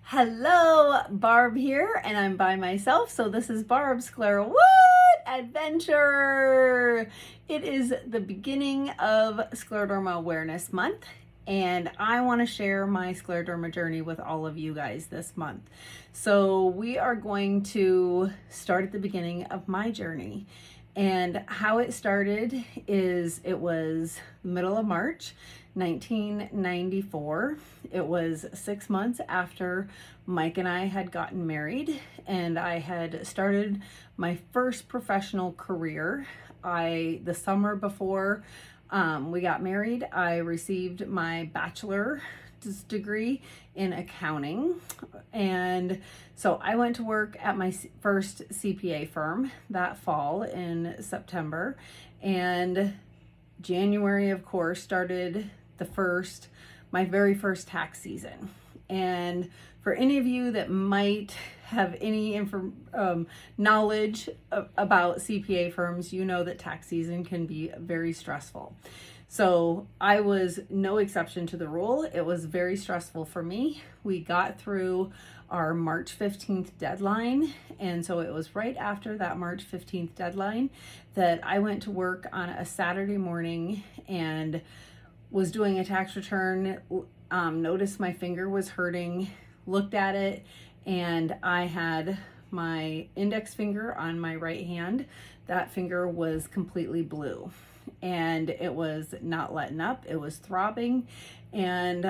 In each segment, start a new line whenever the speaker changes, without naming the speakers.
Hello, Barb here, and I'm by myself, so this is Barb's Sclero-What adventure. It is the beginning of Scleroderma Awareness Month, and I want to share my scleroderma journey with all of you guys this month. So we are going to start at the beginning of my journey. And how it started is it was middle of March 1994. It was 6 months after Mike and I had gotten married, and I had started my first professional career. The summer before we got married, I received my bachelor's degree in accounting, and so I went to work at my first CPA firm that fall in September, and January, of course, started my very first tax season. And for any of you that might have any knowledge about CPA firms, you know that tax season can be very stressful. So I was no exception to the rule. It was very stressful for me. We got through our March 15th deadline. And so it was right after that March 15th deadline that I went to work on a Saturday morning and was doing a tax return, noticed my finger was hurting, looked at it, and I had my index finger on my right hand. That finger was completely blue, and it was not letting up. It was throbbing, and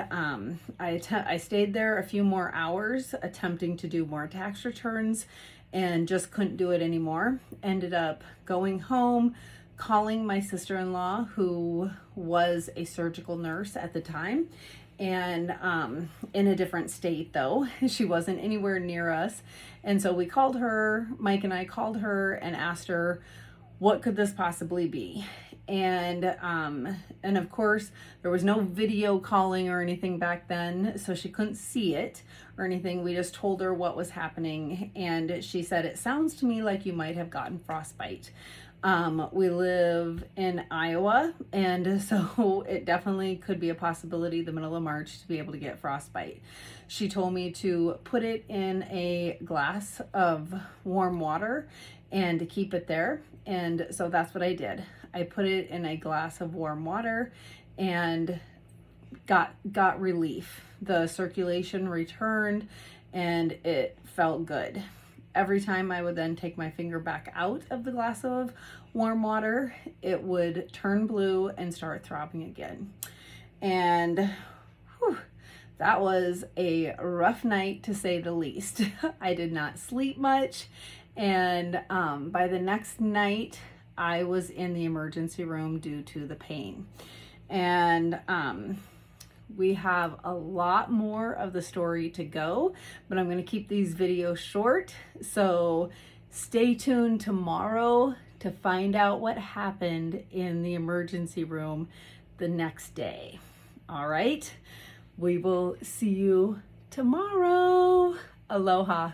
I stayed there a few more hours attempting to do more tax returns and just couldn't do it anymore. Ended up going home, calling my sister-in-law, who was a surgical nurse at the time, and in a different state though. She wasn't anywhere near us. And so we called her, Mike and I called her and asked her, what could this possibly be? And of course there was no video calling or anything back then, so she couldn't see it or anything. We just told her what was happening, and she said, it sounds to me like you might have gotten frostbite. We live in Iowa, and so it definitely could be a possibility the middle of March to be able to get frostbite. She told me to put it in a glass of warm water and to keep it there. And so that's what I did. I put it in a glass of warm water and got relief. The circulation returned and it felt good. Every time I would then take my finger back out of the glass of warm water, it would turn blue and start throbbing again. And that was a rough night, to say the least. I did not sleep much, and by the next night, I was in the emergency room due to the pain. And we have a lot more of the story to go, but I'm going to keep these videos short. So stay tuned tomorrow to find out what happened in the emergency room the next day. All right, we will see you tomorrow. Aloha.